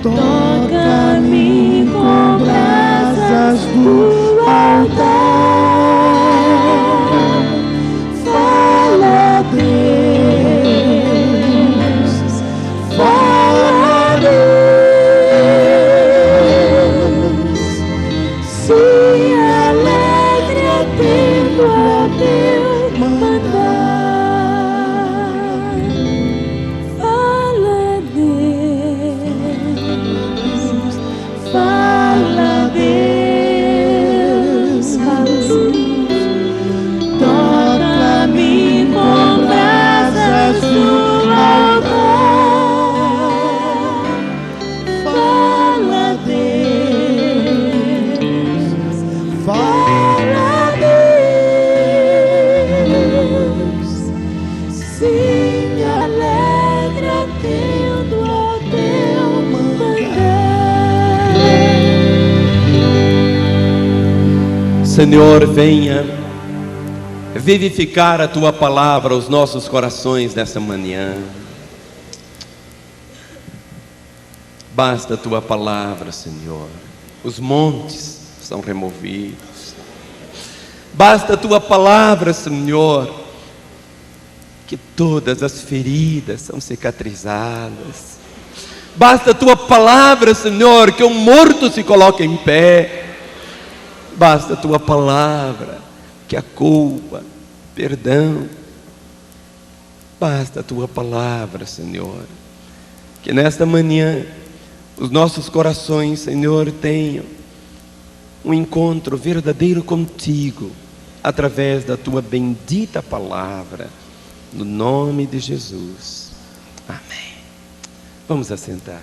Toca-me com brasas do altar. Fala, Deus. Fala, Deus. Se alegre atendo ao teu mandar. Fala, Deus. Fala, Deus. Fala, Deus. Toca-me com brasas do altar. Fala, Deus. Fala, Deus. Sim, alegre atendo ao teu mandar. Senhor, venha vivificar a Tua palavra aos nossos corações nessa manhã. Basta a Tua palavra, Senhor. Os montes são removidos. Basta a Tua palavra, Senhor, que todas as feridas são cicatrizadas. Basta a Tua palavra, Senhor, que o morto se coloque em pé. Basta a Tua palavra, que a culpa, perdão. Basta a Tua palavra, Senhor, que nesta manhã os nossos corações, Senhor, tenham um encontro verdadeiro contigo, através da Tua bendita palavra, no nome de Jesus. Amém. Vamos assentar.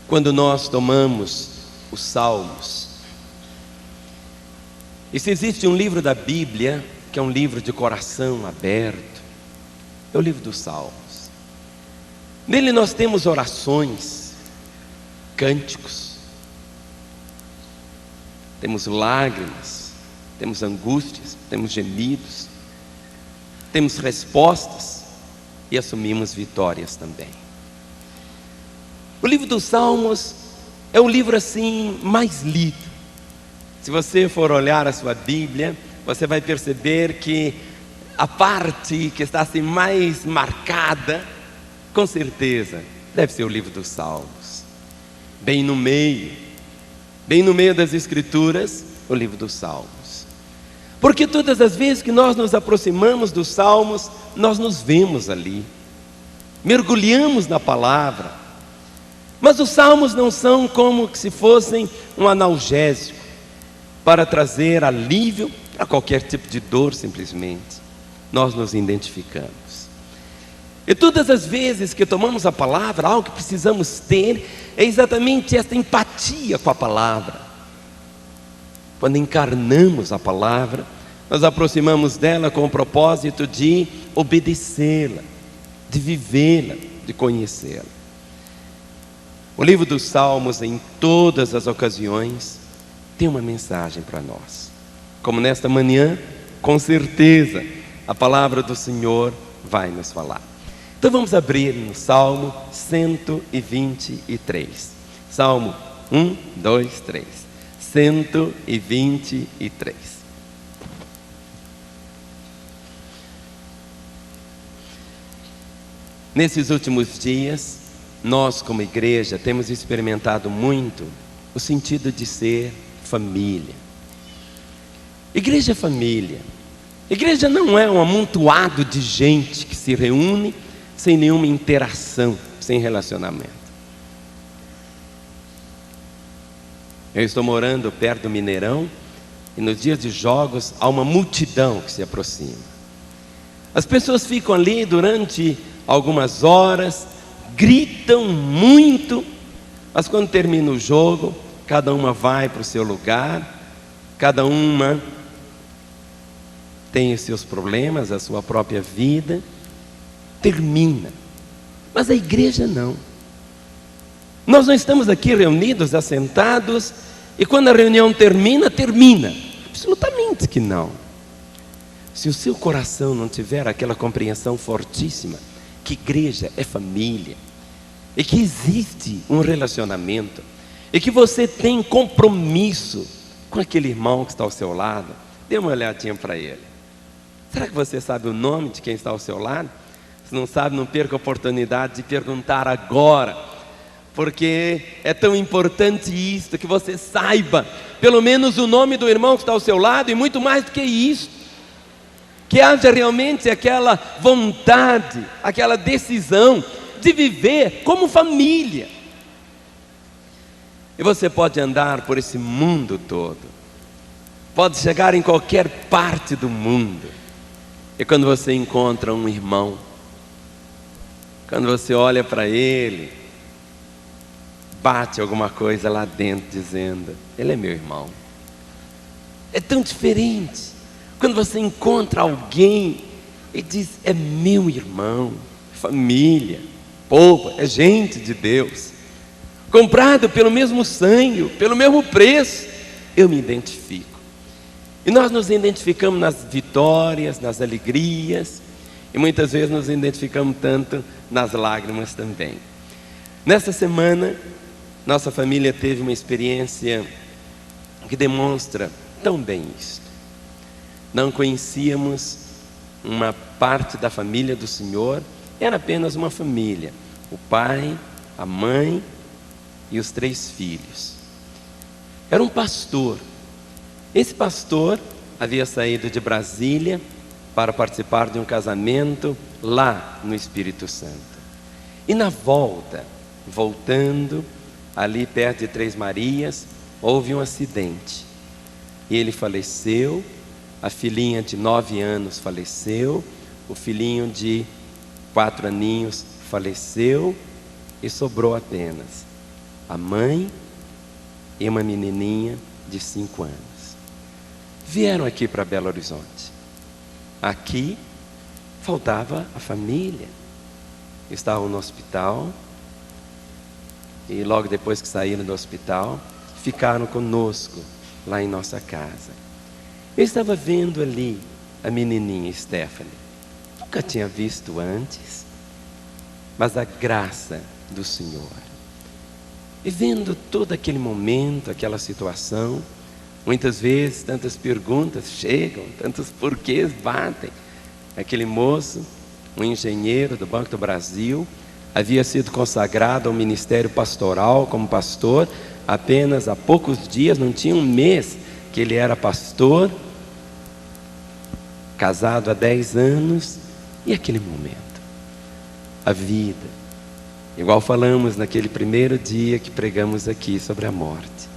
Quando nós tomamos os Salmos, e se existe um livro da Bíblia, que é um livro de coração aberto, é o livro dos Salmos. Nele nós temos orações, cânticos, temos lágrimas, temos angústias, temos gemidos, temos respostas e assumimos vitórias também. O livro dos Salmos é o livro assim mais lido. Se você for olhar a sua Bíblia, você vai perceber que a parte que está assim mais marcada, com certeza, deve ser o livro dos Salmos. Bem no meio das Escrituras, o livro dos Salmos. Porque todas as vezes que nós nos aproximamos dos Salmos, nós nos vemos ali, mergulhamos na palavra. Mas os Salmos não são como se fossem um analgésico para trazer alívio a qualquer tipo de dor, simplesmente. Nós nos identificamos. E todas as vezes que tomamos a palavra, algo que precisamos ter é exatamente essa empatia com a palavra. Quando encarnamos a palavra, nós aproximamos dela com o propósito de obedecê-la, de vivê-la, de conhecê-la. O livro dos Salmos, em todas as ocasiões, tem uma mensagem para nós. Como nesta manhã, com certeza, a palavra do Senhor vai nos falar. Então vamos abrir no Salmo 123. Salmo 1, 2, 3. 123. Nesses últimos dias, nós como igreja temos experimentado muito o sentido de ser família. Igreja é família. Igreja não é um amontoado de gente que se reúne sem nenhuma interação, sem relacionamento. Eu estou morando perto do Mineirão e nos dias de jogos há uma multidão que se aproxima. As pessoas ficam ali durante algumas horas, gritam muito, mas quando termina o jogo, cada uma vai para o seu lugar, cada uma tem os seus problemas, a sua própria vida, termina. Mas a igreja não. Nós não estamos aqui reunidos, assentados, e quando a reunião termina, termina. Absolutamente que não. se o seu coração não tiver aquela compreensão fortíssima, que igreja é família, e que existe um relacionamento, e que você tem compromisso com aquele irmão que está ao seu lado, dê uma olhadinha para ele. Será que você sabe o nome de quem está ao seu lado? Se não sabe, não perca a oportunidade de perguntar agora, porque é tão importante isso, que você saiba pelo menos o nome do irmão que está ao seu lado, e muito mais do que isso, que haja realmente aquela vontade, aquela decisão de viver como família. E você pode andar por esse mundo todo, pode chegar em qualquer parte do mundo, e quando você encontra um irmão, quando você olha para ele, bate alguma coisa lá dentro dizendo: ele é meu irmão. É tão diferente quando você encontra alguém e diz: é meu irmão, família, povo, é gente de Deus, comprado pelo mesmo sangue, pelo mesmo preço. Eu me identifico. E nós nos identificamos nas vitórias, nas alegrias, e muitas vezes nos identificamos tanto nas lágrimas também. Nessa semana, nossa família teve uma experiência que demonstra tão bem isso. Não conhecíamos uma parte da família do Senhor, era apenas uma família: o pai, a mãe e os 3 filhos. Era um pastor. Esse pastor havia saído de Brasília para participar de um casamento lá no Espírito Santo. E na voltando, ali perto de Três Marias, houve um acidente. E ele faleceu, a filhinha de 9 anos faleceu, o filhinho de 4 aninhos faleceu, e sobrou apenas a mãe e uma menininha de 5 anos. Vieram aqui para Belo Horizonte. Aqui faltava a família. Estavam no hospital, e logo depois que saíram do hospital, ficaram conosco lá em nossa casa. Eu estava vendo ali a menininha Stephanie. Nunca tinha visto antes, mas a graça do Senhor. E vendo todo aquele momento, aquela situação, muitas vezes tantas perguntas chegam, tantos porquês batem. Aquele moço, um engenheiro do Banco do Brasil, havia sido consagrado ao ministério pastoral como pastor apenas há poucos dias, não tinha um mês que ele era pastor, casado há 10 anos, e aquele momento, a vida, igual falamos naquele primeiro dia que pregamos aqui sobre a morte,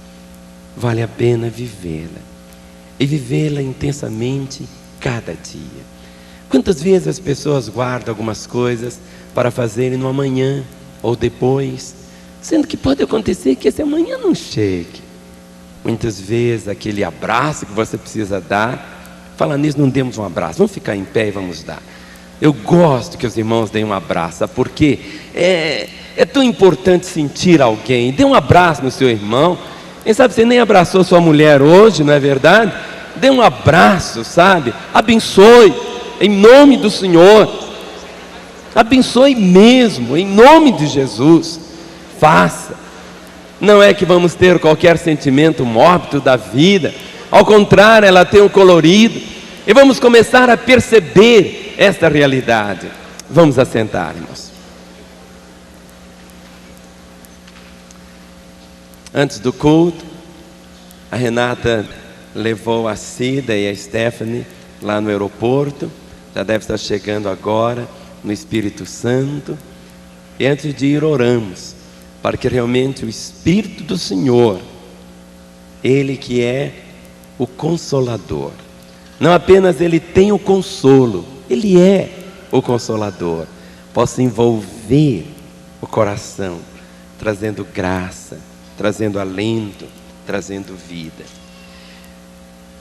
vale a pena vivê-la, e vivê-la intensamente cada dia. Quantas vezes as pessoas guardam algumas coisas para fazerem no amanhã ou depois, sendo que pode acontecer que esse amanhã não chegue. Muitas vezes aquele abraço que você precisa dar, fala nisso, não demos um abraço, vamos ficar em pé e vamos dar. Eu gosto que os irmãos deem um abraço, porque é tão importante sentir alguém. Dê um abraço no seu irmão. Quem sabe você nem abraçou sua mulher hoje, não é verdade? Dê um abraço, sabe? Abençoe, em nome do Senhor. Abençoe mesmo, em nome de Jesus. Faça. Não é que vamos ter qualquer sentimento mórbido da vida, ao contrário, ela tem um colorido, e vamos começar a perceber esta realidade. Vamos assentar, irmãos. Antes do culto, a Renata levou a Cida e a Stephanie lá no aeroporto, já deve estar chegando agora no Espírito Santo, e antes de ir oramos, para que realmente o Espírito do Senhor, Ele que é o Consolador, não apenas Ele tem o consolo, Ele é o Consolador, possa envolver o coração, trazendo graça, trazendo alento, trazendo vida.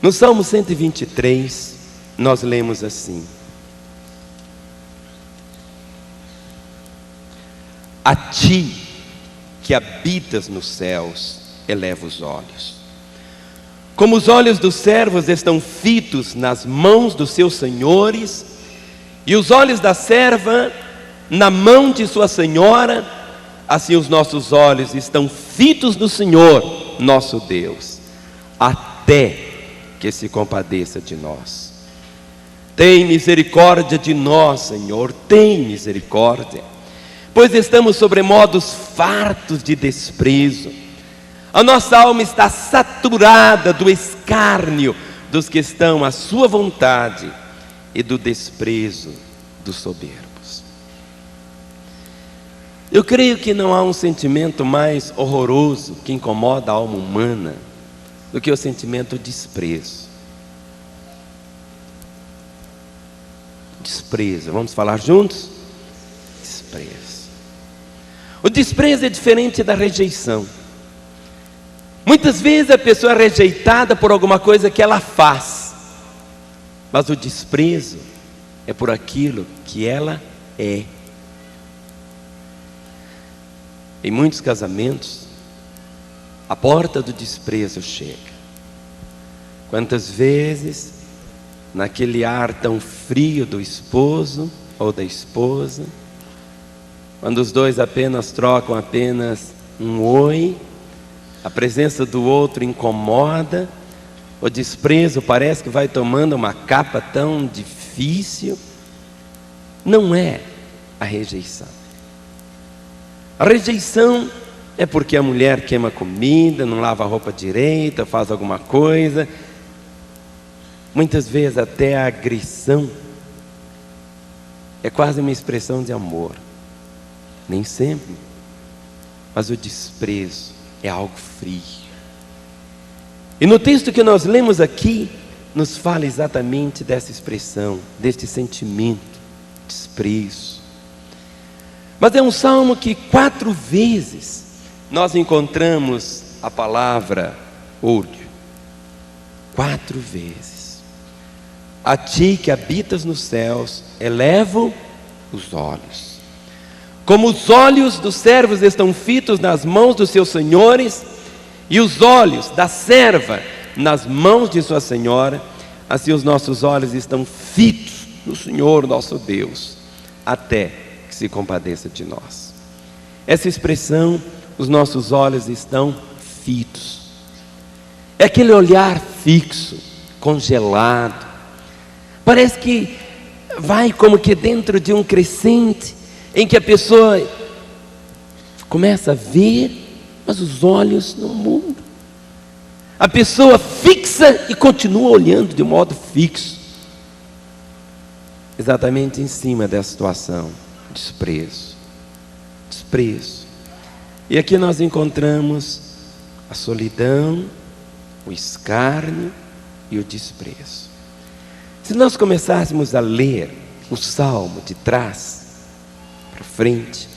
No Salmo 123, nós lemos assim: a ti que habitas nos céus, eleva os olhos. Como os olhos dos servos estão fitos nas mãos dos seus senhores, e os olhos da serva na mão de sua senhora, assim os nossos olhos estão fitos no Senhor, nosso Deus, até que se compadeça de nós. Tem misericórdia de nós, Senhor, tem misericórdia, pois estamos sobremodos fartos de desprezo. A nossa alma está saturada do escárnio dos que estão à sua vontade e do desprezo dos soberbos. Eu creio que não há um sentimento mais horroroso que incomoda a alma humana do que o sentimento de desprezo. Desprezo, vamos falar juntos? Desprezo. O desprezo é diferente da rejeição. Muitas vezes a pessoa é rejeitada por alguma coisa que ela faz, mas o desprezo é por aquilo que ela é. Em muitos casamentos, a porta do desprezo chega. Quantas vezes, naquele ar tão frio do esposo ou da esposa, quando os dois apenas trocam um oi, a presença do outro incomoda, o desprezo parece que vai tomando uma capa tão difícil. Não é a rejeição. A rejeição é porque a mulher queima comida, não lava a roupa direita, faz alguma coisa. Muitas vezes até a agressão é quase uma expressão de amor. Nem sempre, mas o desprezo é algo frio. E no texto que nós lemos aqui, nos fala exatamente dessa expressão, deste sentimento, desprezo. Mas é um salmo que 4 vezes nós encontramos a palavra orgulho. 4 vezes. A ti que habitas nos céus, elevo os olhos. Como os olhos dos servos estão fitos nas mãos dos seus senhores, e os olhos da serva nas mãos de sua senhora, assim os nossos olhos estão fitos no Senhor nosso Deus, até que se compadeça de nós. Essa expressão, os nossos olhos estão fitos, é aquele olhar fixo, congelado. Parece que vai como que dentro de um crescente, em que a pessoa começa a ver, mas os olhos não mudam. A pessoa fixa e continua olhando de modo fixo. Exatamente em cima dessa situação, desprezo. Desprezo. E aqui nós encontramos a solidão, o escárnio e o desprezo. Se nós começássemos a ler o salmo de trás para frente,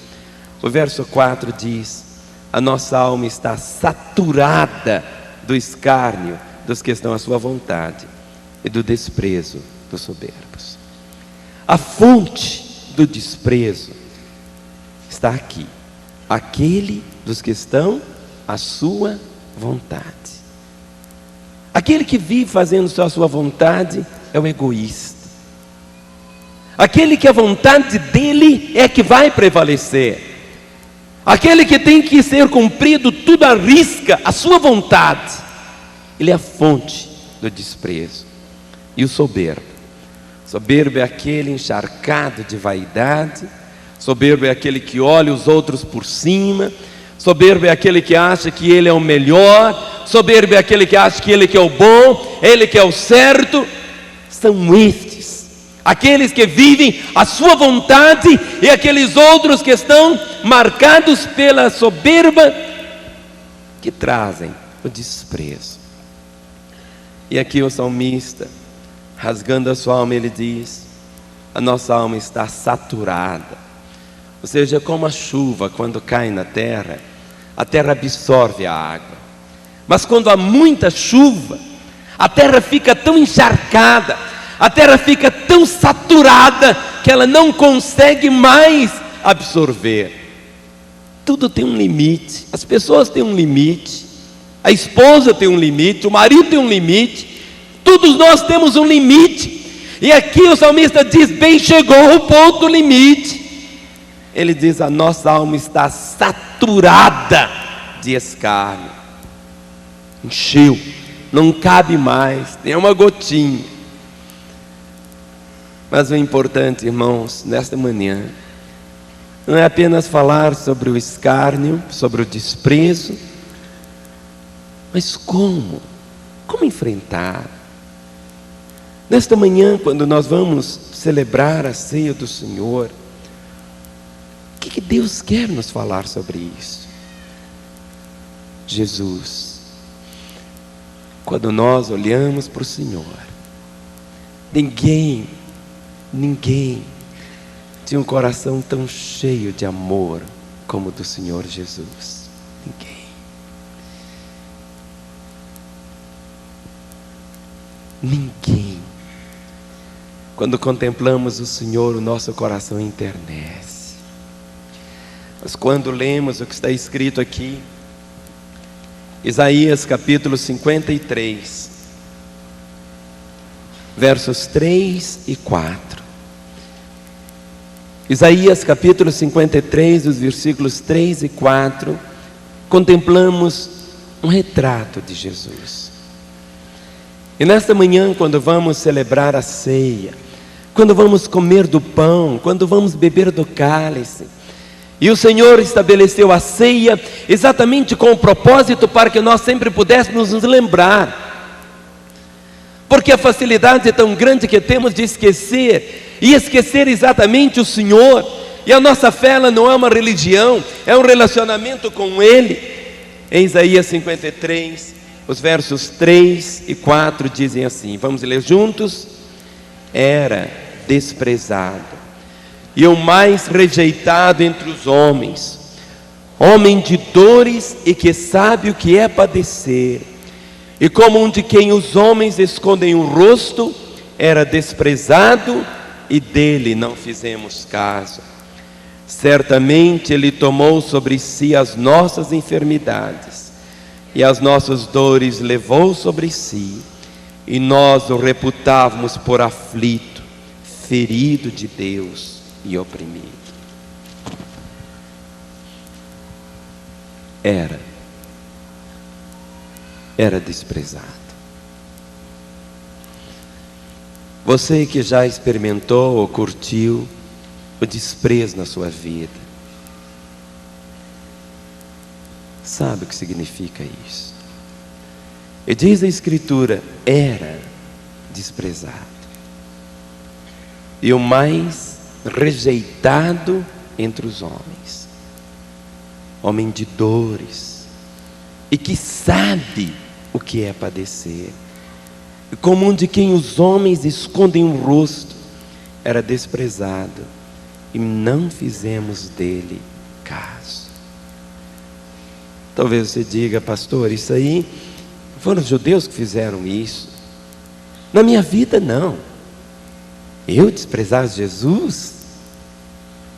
o verso 4 diz: a nossa alma está saturada do escárnio dos que estão à sua vontade e do desprezo dos soberbos. A fonte do desprezo está aqui, aquele dos que estão à sua vontade. Aquele que vive fazendo só a sua vontade é o egoísta. Aquele que a vontade dele é que vai prevalecer. Aquele que tem que ser cumprido tudo à risca, a sua vontade, ele é a fonte do desprezo. E o soberbo? Soberbo é aquele encharcado de vaidade. Soberbo é aquele que olha os outros por cima. Soberbo é aquele que acha que ele é o melhor. Soberbo é aquele que acha que ele que é o bom, ele que é o certo. São estes, aqueles que vivem a sua vontade, e aqueles outros que estão marcados pela soberba, que trazem o desprezo. E aqui o salmista, rasgando a sua alma, ele diz: a nossa alma está saturada. Ou seja, como a chuva quando cai na terra, a terra absorve a água. Mas quando há muita chuva, a terra fica tão encharcada, a terra fica tão saturada, que ela não consegue mais absorver. Tudo tem um limite, as pessoas têm um limite, a esposa tem um limite, o marido tem um limite, todos nós temos um limite. E aqui o salmista diz: bem, chegou o ponto limite. Ele diz: a nossa alma está saturada de escárnio, encheu, não cabe mais, tem uma gotinha. Mas o importante, irmãos, nesta manhã, não é apenas falar sobre o escárnio, sobre o desprezo, mas como enfrentar. Nesta manhã, quando nós vamos celebrar a ceia do Senhor, o que Deus quer nos falar sobre isso? Jesus, quando nós olhamos para o Senhor, ninguém tinha um coração tão cheio de amor como o do Senhor Jesus. Ninguém. Quando contemplamos o Senhor, o nosso coração enternece. Mas quando lemos o que está escrito aqui, Isaías capítulo 53, versos 3 e 4. Isaías capítulo 53, os versículos 3 e 4, contemplamos um retrato de Jesus. E nesta manhã, quando vamos celebrar a ceia, quando vamos comer do pão, quando vamos beber do cálice, e o Senhor estabeleceu a ceia exatamente com o propósito para que nós sempre pudéssemos nos lembrar, porque a facilidade é tão grande que temos de esquecer, e esquecer exatamente o Senhor. E a nossa fé, ela não é uma religião, é um relacionamento com Ele. Em Isaías 53, os versos 3 e 4 dizem assim, vamos ler juntos: era desprezado e o mais rejeitado entre os homens, homem de dores e que sabe o que é padecer, e como um de quem os homens escondem o rosto, era desprezado e dele não fizemos caso. Certamente ele tomou sobre si as nossas enfermidades e as nossas dores levou sobre si, e nós o reputávamos por aflito, ferido de Deus e oprimido. Era desprezado. Você que já experimentou ou curtiu o desprezo na sua vida, sabe o que significa isso? E diz a Escritura: era desprezado e o mais rejeitado entre os homens, homem de dores e que sabe o que é padecer, e como um de quem os homens escondem o rosto, era desprezado e não fizemos dele caso. Talvez você diga: pastor, isso aí foram os judeus que fizeram isso. Na minha vida não. Eu desprezar Jesus?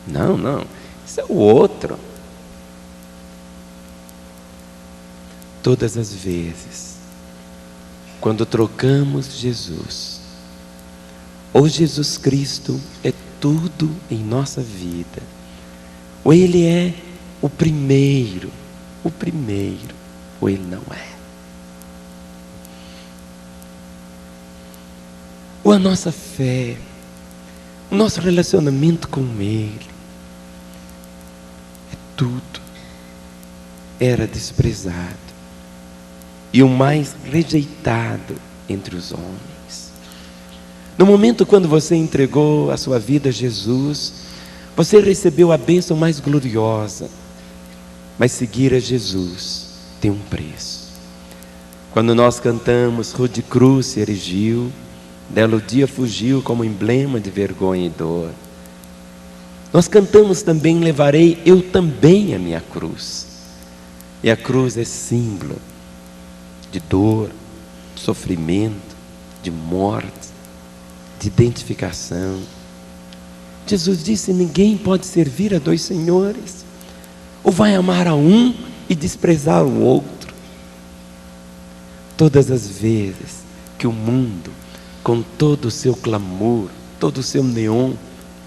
Não, isso é o outro. Todas as vezes, quando trocamos Jesus, ou Jesus Cristo é tudo em nossa vida, ou Ele é o primeiro, ou Ele não é. Ou a nossa fé, o nosso relacionamento com Ele, é tudo. Era desprezado e o mais rejeitado entre os homens. No momento quando você entregou a sua vida a Jesus, você recebeu a bênção mais gloriosa. Mas seguir a Jesus tem um preço. Quando nós cantamos Rude cruz se erigiu, dela o dia fugiu como emblema de vergonha e dor, nós cantamos também: levarei eu também a minha cruz. E a cruz é símbolo de dor, de sofrimento, de morte, de identificação. Jesus disse: ninguém pode servir a dois senhores, ou vai amar a um e desprezar o outro. todas as vezes que o mundo, com todo o seu clamor, todo o seu neon,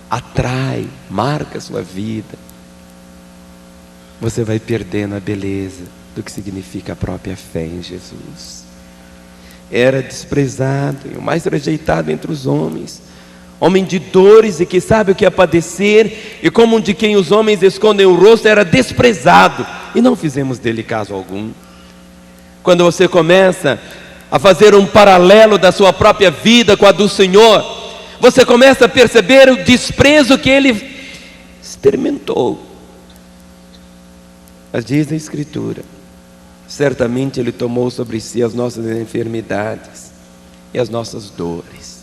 atrai, marca a sua vida, você vai perdendo a beleza do que significa a própria fé em Jesus. Era desprezado e o mais rejeitado entre os homens, homem de dores e que sabe o que é padecer, e como um de quem os homens escondem o rosto, era desprezado, e não fizemos dele caso algum. Quando você começa a fazer um paralelo da sua própria vida com a do Senhor, você começa a perceber o desprezo que ele experimentou. Mas diz a Escritura, certamente ele tomou sobre si as nossas enfermidades e as nossas dores.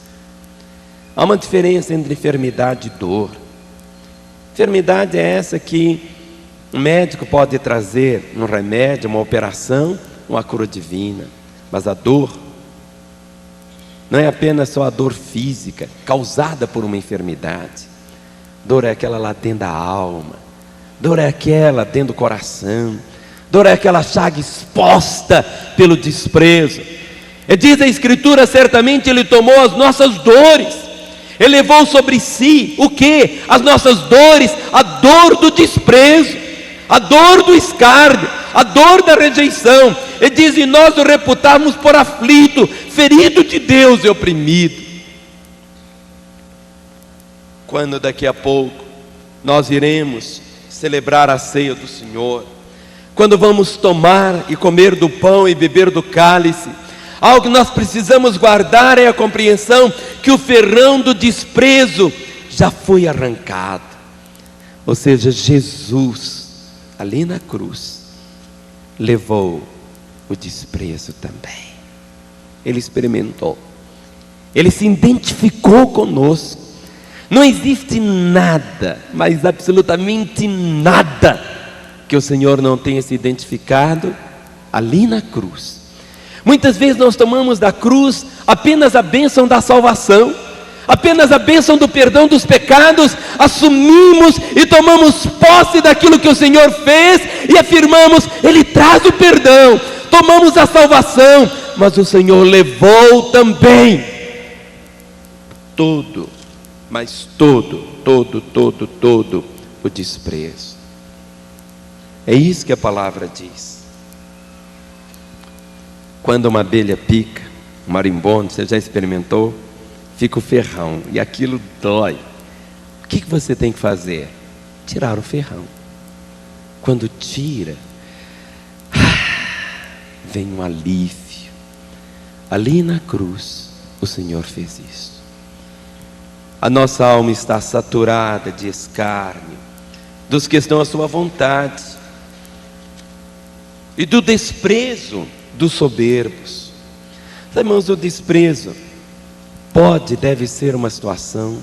Há uma diferença entre enfermidade e dor. Enfermidade é essa que um médico pode trazer um remédio, uma operação, uma cura divina. Mas a dor não é apenas só a dor física causada por uma enfermidade. Dor é aquela lá dentro da alma, dor é aquela dentro do coração, dor é aquela chaga exposta pelo desprezo. E diz a Escritura, certamente ele tomou as nossas dores, ele levou sobre si o que? As nossas dores, a dor do desprezo, a dor do escárnio, a dor da rejeição. Ele diz, e nós o reputamos por aflito, ferido de Deus e oprimido. Quando daqui a pouco nós iremos celebrar a ceia do Senhor, quando vamos tomar e comer do pão e beber do cálice, algo que nós precisamos guardar é a compreensão que o ferrão do desprezo já foi arrancado. Ou seja, Jesus, ali na cruz, levou o desprezo também. Ele experimentou, ele se identificou conosco. Não existe nada, mas absolutamente nada, que o Senhor não tenha se identificado ali na cruz. Muitas vezes nós tomamos da cruz apenas a bênção da salvação, apenas a bênção do perdão dos pecados, assumimos e tomamos posse daquilo que o Senhor fez e afirmamos, Ele traz o perdão, tomamos a salvação, mas o Senhor levou também todo, mas todo o desprezo. É isso que a palavra diz. Quando uma abelha pica, um marimbondo, você já experimentou? Fica o ferrão e aquilo dói. O que você tem que fazer? Tirar o ferrão. Quando tira, vem um alívio. Ali na cruz, o Senhor fez isso. A nossa alma está saturada de escárnio dos que estão à sua vontade e do desprezo dos soberbos. Irmãos, o desprezo deve ser uma situação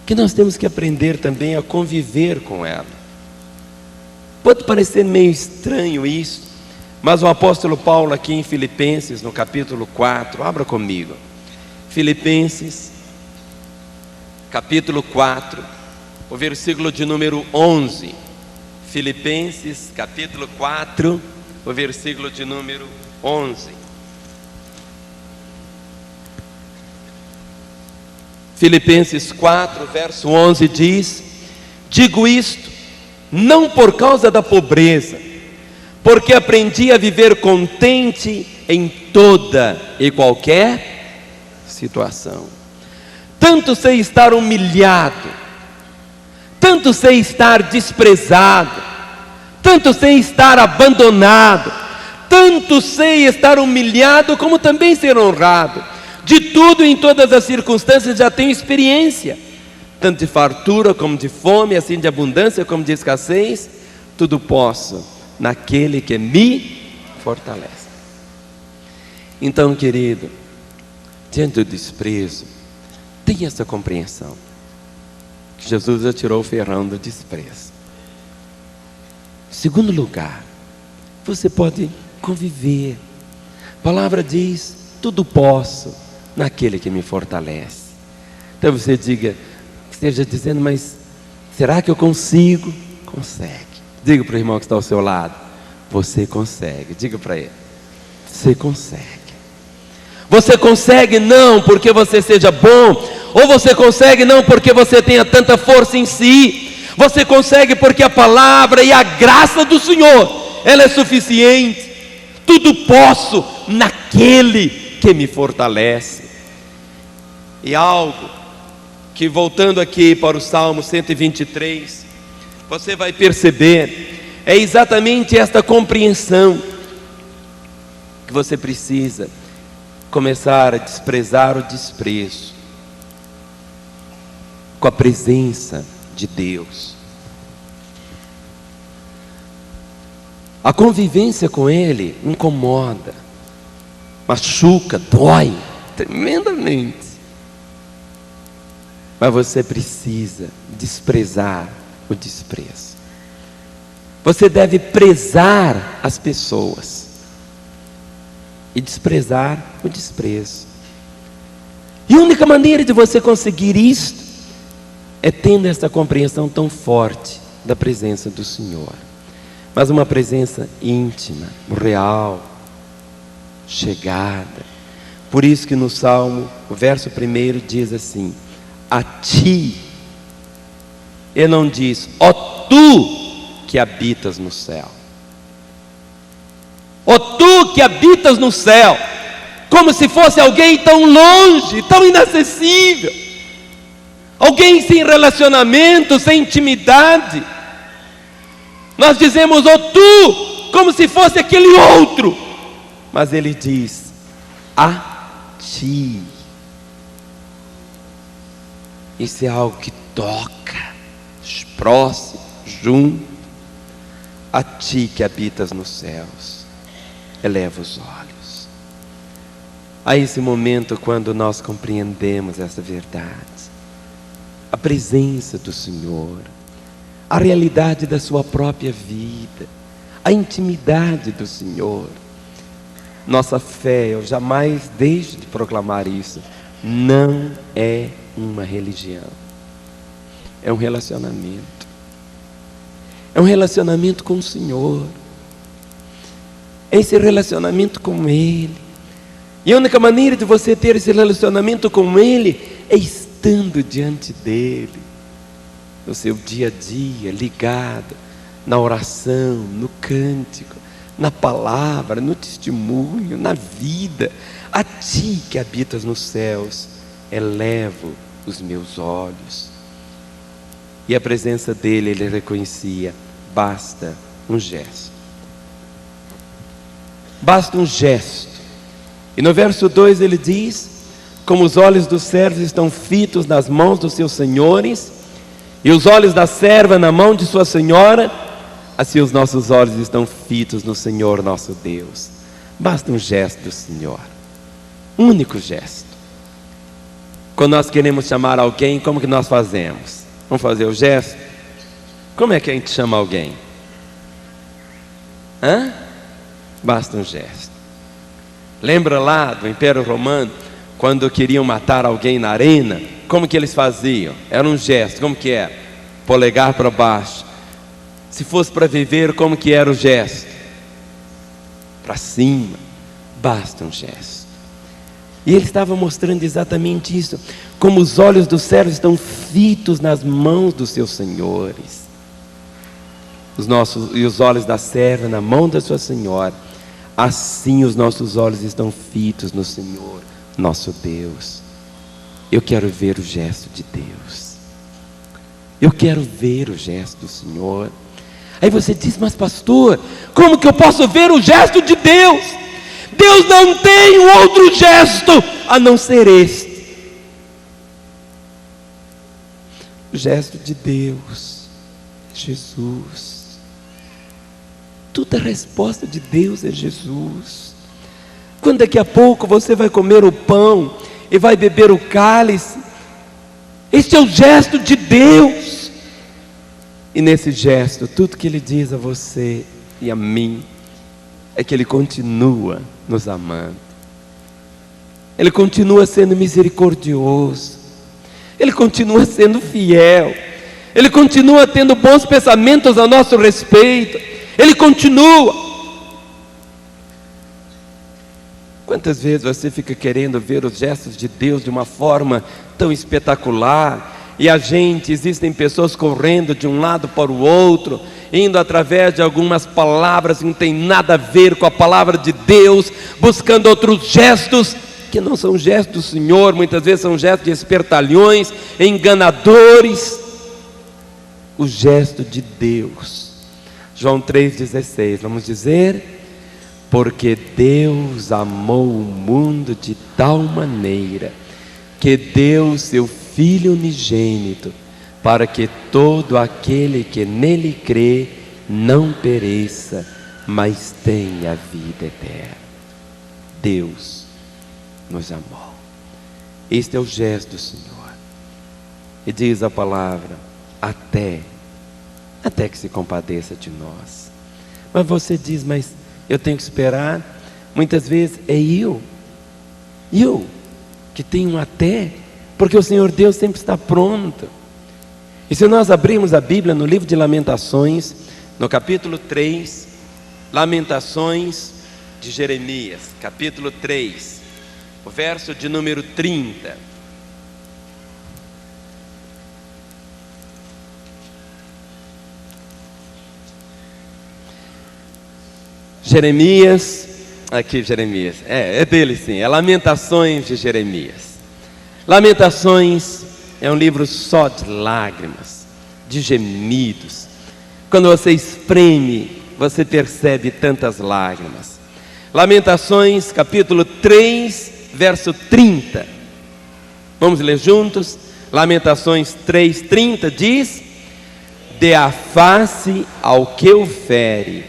que nós temos que aprender também a conviver com ela. Pode parecer meio estranho isso, mas o apóstolo Paulo aqui em Filipenses, no capítulo 4, abra comigo, Filipenses, capítulo 4, o versículo de número 11, Filipenses, capítulo 4, o versículo de número 11. Filipenses 4, verso 11 diz: digo isto, não por causa da pobreza, porque aprendi a viver contente em toda e qualquer situação. Tanto sei estar humilhado, tanto sei estar desprezado, tanto sei estar abandonado, tanto sei estar humilhado, como também ser honrado. De tudo em todas as circunstâncias já tenho experiência, tanto de fartura como de fome, assim de abundância como de escassez, tudo posso naquele que me fortalece. Então, querido, diante do desprezo, tenha essa compreensão, que Jesus já tirou o ferrão do desprezo. Em segundo lugar, você pode conviver. A palavra diz, tudo posso naquele que me fortalece. Então você esteja dizendo, mas será que eu consigo? Consegue. Diga para o irmão que está ao seu lado, você consegue. Diga para ele, Você consegue. Você consegue não porque você seja bom, ou você consegue não porque você tenha tanta força em si. Você consegue porque a palavra e a graça do Senhor, ela é suficiente. Tudo posso naquele que me fortalece. E algo que, voltando aqui para o Salmo 123, você vai perceber, é exatamente esta compreensão que você precisa começar a desprezar o desprezo com a presença de Deus. A convivência com Ele incomoda, machuca, dói tremendamente. Mas você precisa desprezar o desprezo. Você deve prezar as pessoas e desprezar o desprezo. E a única maneira de você conseguir isto é tendo essa compreensão tão forte da presença do Senhor. Mas uma presença íntima, real, chegada. Por isso que no Salmo, o verso 1 diz assim: a ti, ele não diz, ó tu que habitas no céu. Ó tu que habitas no céu, como se fosse alguém tão longe, tão inacessível, alguém sem relacionamento, sem intimidade. Nós dizemos, ó tu, como se fosse aquele outro, mas ele diz, a ti. Isso é algo que toca, próximo, junto. A ti que habitas nos céus, eleva os olhos. A esse momento, quando nós compreendemos essa verdade, a presença do Senhor, a realidade da sua própria vida, a intimidade do Senhor, nossa fé, eu jamais deixo de proclamar isso, não é uma religião, é um relacionamento. É um relacionamento com o Senhor. É esse relacionamento com Ele. E a única maneira de você ter esse relacionamento com Ele é estando diante dEle, no seu dia a dia, ligado na oração, no cântico, na palavra, no testemunho, na vida. A ti que habitas nos céus, elevo os meus olhos. E a presença dele, ele reconhecia, basta um gesto. Basta um gesto. E no verso 2 ele diz, como os olhos dos servos estão fitos nas mãos dos seus senhores, e os olhos da serva na mão de sua senhora, assim os nossos olhos estão fitos no Senhor nosso Deus. Basta um gesto do Senhor. Um único gesto. Quando nós queremos chamar alguém, como que nós fazemos? Vamos fazer o gesto? Como é que a gente chama alguém? Basta um gesto. Lembra lá do Império Romano, quando queriam matar alguém na arena? Como que eles faziam? Era um gesto, como que é? Polegar para baixo. Se fosse para viver, como que era o gesto? Para cima. Basta um gesto. E ele estava mostrando exatamente isso, como os olhos dos servos estão fitos nas mãos dos seus senhores, e os olhos da serva na mão da sua senhora, assim os nossos olhos estão fitos no Senhor, nosso Deus. Eu quero ver o gesto de Deus, eu quero ver o gesto do Senhor. Aí você diz, mas pastor, como que eu posso ver o gesto de Deus? Deus não tem um outro gesto a não ser este. O gesto de Deus, Jesus. Toda a resposta de Deus é Jesus. Quando daqui a pouco você vai comer o pão e vai beber o cálice, este é o gesto de Deus. E nesse gesto, tudo que Ele diz a você e a mim, é que Ele continua nos amando. Ele continua sendo misericordioso. Ele continua sendo fiel. Ele continua tendo bons pensamentos a nosso respeito. Ele continua. Quantas vezes você fica querendo ver os gestos de Deus de uma forma tão espetacular, e existem pessoas correndo de um lado para o outro, indo através de algumas palavras que não tem nada a ver com a palavra de Deus, buscando outros gestos que não são gestos do Senhor, muitas vezes são gestos de espertalhões, enganadores. O gesto de Deus, João 3,16, vamos dizer: porque Deus amou o mundo de tal maneira, que deu seu Filho unigênito, para que todo aquele que nele crê, não pereça, mas tenha vida eterna. Deus nos amou. Este é o gesto do Senhor. E diz a palavra: até que se compadeça de nós. Mas você diz: mas eu tenho que esperar. Muitas vezes é eu que tenho até, porque o Senhor Deus sempre está pronto. E se nós abrirmos a Bíblia no livro de Lamentações, no capítulo 3, Lamentações de Jeremias, capítulo 3, o verso de número 30. Jeremias, é dele sim, é Lamentações de Jeremias. Lamentações é um livro só de lágrimas, de gemidos. Quando você espreme, você percebe tantas lágrimas. Lamentações, capítulo 3, verso 30. Vamos ler juntos? Lamentações 3:30 diz: dê a face ao que o fere,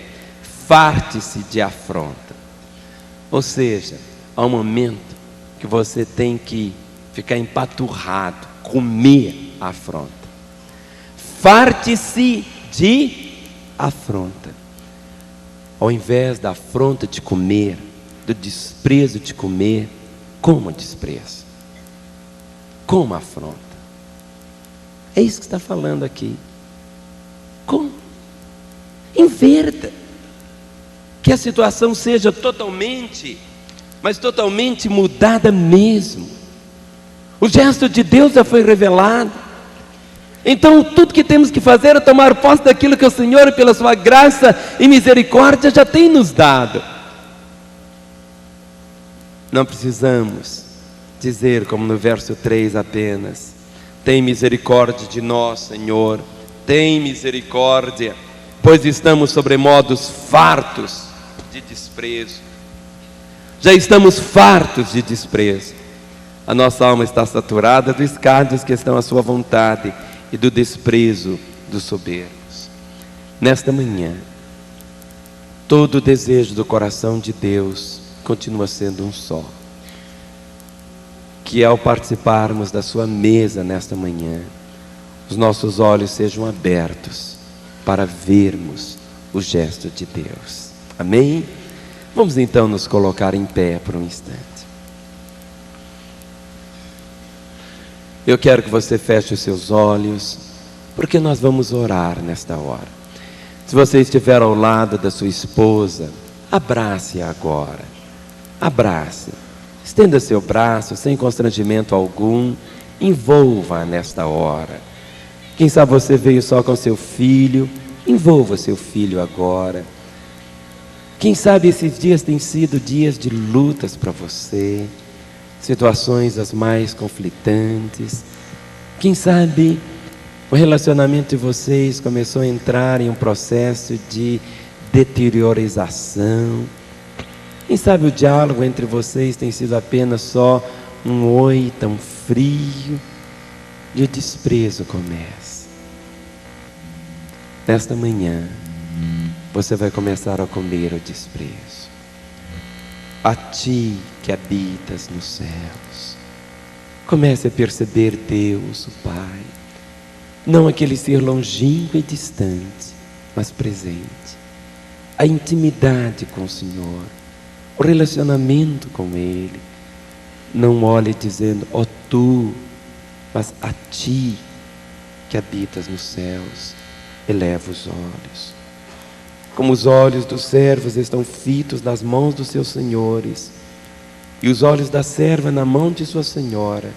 farte-se de afronta. Ou seja, há um momento que você tem que ficar empaturrado, comer a afronta. Farte-se de afronta. Ao invés da afronta de comer, do desprezo de comer, coma desprezo, coma afronta. É isso que está falando aqui. Como? Inverta. Que a situação seja totalmente, mas totalmente mudada mesmo. O gesto de Deus já foi revelado. Então tudo que temos que fazer é tomar posse daquilo que o Senhor, pela sua graça e misericórdia, já tem nos dado. Não precisamos dizer como no verso 3 apenas: tem misericórdia de nós, Senhor, tem misericórdia, pois estamos sobremodos fartos de desprezo. Já estamos fartos de desprezo. A nossa alma está saturada dos escárnios que estão à sua vontade e do desprezo dos soberbos. Nesta manhã, todo o desejo do coração de Deus continua sendo um só: que ao participarmos da sua mesa nesta manhã, os nossos olhos sejam abertos para vermos o gesto de Deus. Amém? Vamos então nos colocar em pé por um instante. Eu quero que você feche os seus olhos, porque nós vamos orar nesta hora. Se você estiver ao lado da sua esposa, abrace-a agora. Abrace. Estenda seu braço sem constrangimento algum. Envolva-a nesta hora. Quem sabe você veio só com seu filho, envolva seu filho agora. Quem sabe esses dias têm sido dias de lutas para você, situações as mais conflitantes. Quem sabe o relacionamento de vocês começou a entrar em um processo de deteriorização. Quem sabe o diálogo entre vocês tem sido apenas só um oi tão frio, e o desprezo começa. Nesta manhã, você vai começar a comer o desprezo. A ti que habitas nos céus, comece a perceber Deus, o Pai, não aquele ser longínquo e distante, mas presente. A intimidade com o Senhor, o relacionamento com Ele. Não olhe dizendo, ó tu, mas a ti que habitas nos céus, eleva os olhos. Como os olhos dos servos estão fitos nas mãos dos seus senhores, e os olhos da serva na mão de sua senhora,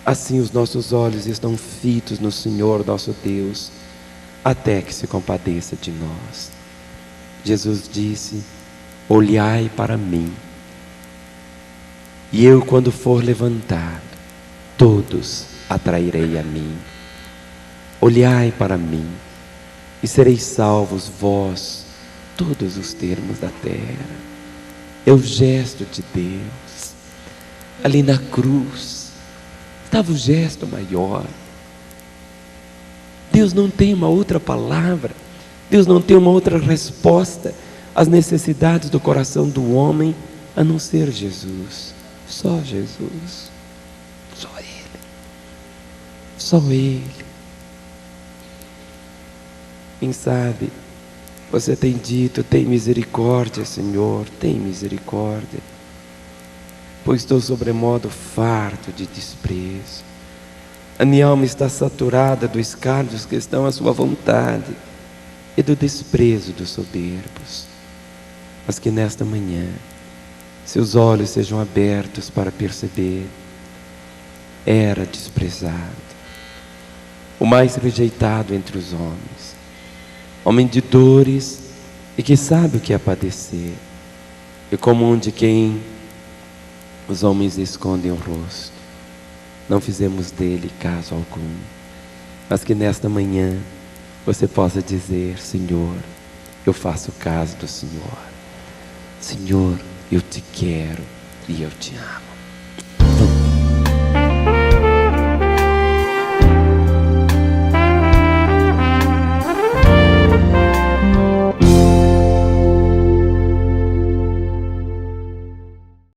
assim os nossos olhos estão fitos no Senhor nosso Deus, até que se compadeça de nós. Jesus disse: olhai para mim, e eu, quando for levantado, todos atrairei a mim. Olhai para mim, e sereis salvos vós, todos os termos da terra. É o gesto de Deus. Ali na cruz estava o gesto maior. Deus não tem uma outra palavra, Deus não tem uma outra resposta às necessidades do coração do homem, a não ser Jesus. Só Jesus, só Ele, só Ele. Quem sabe você tem dito: tem misericórdia, Senhor, tem misericórdia, pois estou sobremodo farto de desprezo. A minha alma está saturada dos escárnios que estão à sua vontade e do desprezo dos soberbos. Mas que nesta manhã seus olhos sejam abertos para perceber: era desprezado, o mais rejeitado entre os homens, homem de dores e que sabe o que é padecer, e como um de quem os homens escondem o rosto. Não fizemos dele caso algum, mas que nesta manhã você possa dizer: Senhor, eu faço caso do Senhor. Senhor, eu te quero e eu te amo.